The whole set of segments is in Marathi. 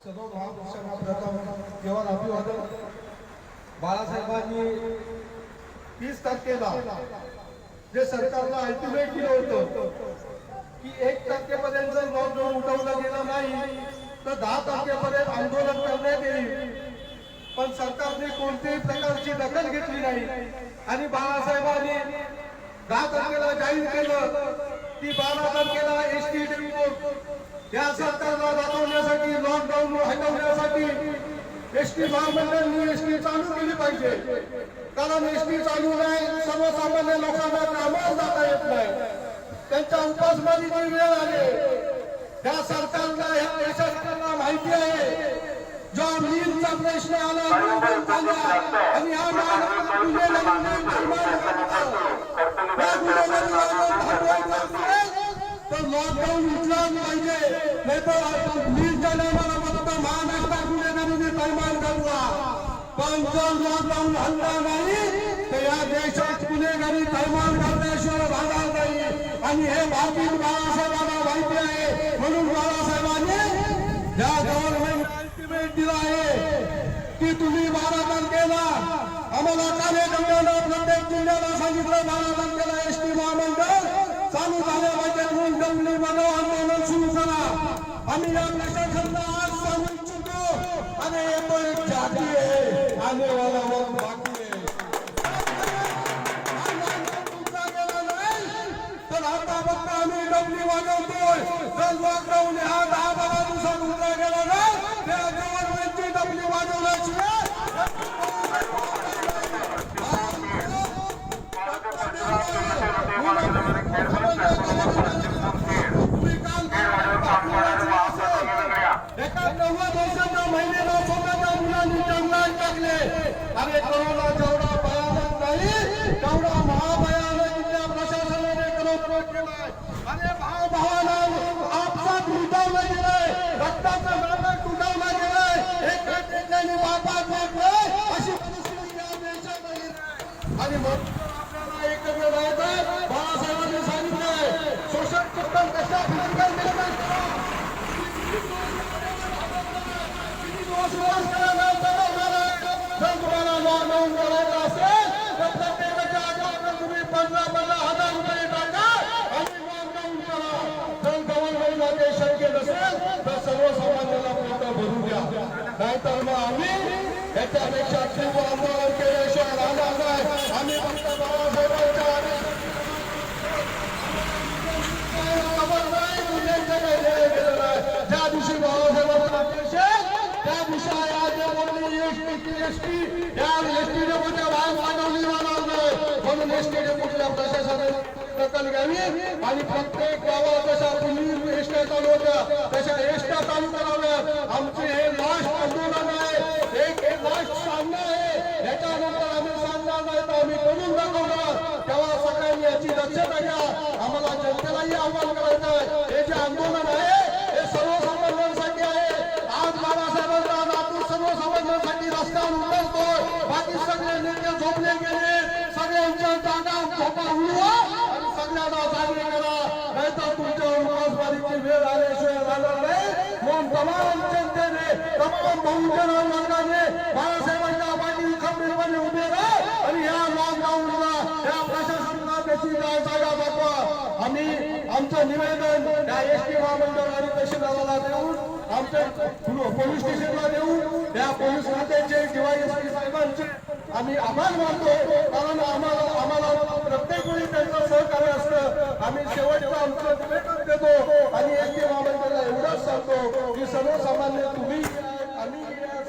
सर्व महापुरुषांना प्रथम केवळ अभिवादन. बाळासाहेबांनी 30% जे सरकारला अल्टिमेट दिलं होतं की 1% पर्यंत जर लॉकडाऊन उठवलं गेलं नाही तर 10% पर्यंत आंदोलन करण्यात येईल. पण सरकारने कोणत्याही प्रकारची दखल घेतली नाही आणि बाळासाहेबांनी 10% जाहीर केलं की 12% एसटी डेपो या सरकारला दाखवण्यासाठी लॉकडाऊन हटवण्यासाठी एसटी महामंडळाने एसटी चालू केली पाहिजे. कारण एसटी चालू नाही, सर्वसामान्य लोकांना कामावर जाता येत नाही, त्यांच्या उपासमारीची वेळ आली. या सरकारला या देशाला माहिती आहे जो नीलचा प्रश्न आला आणि हा तर लॉकडाऊन उठलाच पाहिजे. नाही तर नीलच्या नावाला फक्त महाराष्ट्रात गुन्हेगारीने पैमान घालला. पण जर लॉकडाऊन हल्ला नाही तर या देशात गुन्हेगारी पैमान घालण्याशिवाय भागणार नाही. आणि हे भाकीत बाळासाहेबांना माहिती आहे. म्हणून बाळासाहेबांनी या गव्हर्नमेंट अल्टिमेट दिला आहे की तुम्ही 12% आम्हाला कार्यकर्त्यांना प्रत्येक जिल्ह्याला सांगितलं 12% एसटी महामंडळ चालू झाले पाहिजे. म्हणून डबली बनव आंदोलन सुरू करा. आम्ही या प्रशासनाला आज सांगू इच्छितो आणि येतो एक जाती आहे आने वाला वक्त बाकी आहे. तर आता फक्त आम्ही डबली वाजवतोय. जर लॉकडाऊन हा 10-12 दिवसात उठला गेला नाही त्या गव्हर्नमेंटची डबली वाजवल्याशिवाय एका 90 वर्षाच्या महिलेला स्वतःच्या मुलांनी जंगलात टाकले. अरे कोरोना जेवढा भयानक नाही तेवढा महाभयानक इथल्या प्रशासनाने करोडपट केलाय. अरे भावाला आपसात लुटावलं गेलंय, रक्ताचं नाटक लुटावलं गेलंय, एका ठिकाणी बापात वाटलंय अशी परिस्थिती या देशात आली आहे. आणि आपल्याला एकत्र राहायचं. बाळासाहेबांनी सांगितलंय शोषण चक्र कशा तुम्हाला लॉकडाऊन करायचं असेल तर प्रत्येकाच्या अकाउंटला तुम्ही 15,000 रुपये टाका आणि लॉकडाऊन करा. जर गव्हर्नमेंटला ते शक्य नसेल तर सर्वसामान्यांना पोट भरू द्या. नाहीतर मग आम्ही याच्यापेक्षा तीव्र आंदोलन केल्याशिवाय राहणार नाही. आम्ही फक्त बाळासाहेबांच्या ज्या दिवशी बाळासाहेबांचा देश त्या दिवशी एसटी डेपोच्या बाहेर पाठवली जाणार नाही. म्हणून एसटी डेपोच्या प्रशासनाने दखल घ्यावी आणि प्रत्येक गावात जशा पूर्वी एसट्या चालू होत्या तशा एसट्या चालू कराव्या. आमचे हे लास्ट आंदोलन आहे, एक लास्ट सामना आहे. याच्यानंतर आम्ही सांगणार नाही तर आम्ही करून दाखवणार. तेव्हा सगळ्यांनी याची दक्षता घ्या. आम्हाला जनतेलाही आव्हान करायचं आहे. हे जे आंदोलन आहे हे सर्वसामान्यांसाठी आहे. आज बाळासाहेबांचा नातू सर्वसामान्यांसाठी रस्त्यावर उतरतोय. बाकी सगळे नेते झोपले गेले. सगळ्यांच्या जागा झोपा उडवा आणि सगळ्यांना जागे करा. नाहीतर तुमच्यावर उपासमारीची वेळ आल्याशिवाय राहणार नाही. म्हणून तमाम जनतेने तमाम बहुजन वर्गाने बाळासाहेबांच्या पाठी खंबीरपणे उभे राहा आणि या लॉकडाऊनला या प्रशासनाला त्याची जागा दाखवा. आम्ही आमचं निवेदन त्या एसटी महामंडळ आणि तहसीलदाराला देऊन आमच्या पोलीस स्टेशनला देऊन त्या पोलीस खात्याचे किंवा एसटी साहेबांचे आम्ही आभार मानतो. कारण आम्हाला प्रत्येक वेळी त्यांचं सहकार्य असतं. आम्ही शेवटचं आमचं निवेदन देतो आणि एसटी महामंडळाला एवढंच सांगतो की सर्वसामान्य तुम्ही आम्ही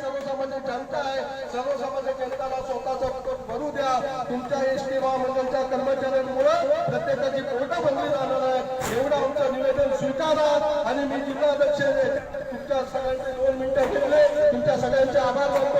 सर्वसामान्य जनता आहे. सर्वसामान्य जनताला स्वतःचा भरू द्या. तुमच्या एसटी महामंडळाच्या कर्मचाऱ्यांमुळे प्रत्येकाची पोटं भरली जाणार आहे. एवढं आमचं निवेदन स्वीकारा. आणि मी जिल्हाध्यक्ष तुमच्या सगळ्यांचे 2 मिनिटं घेतले. तुमच्या सगळ्यांचे आभार मानतो.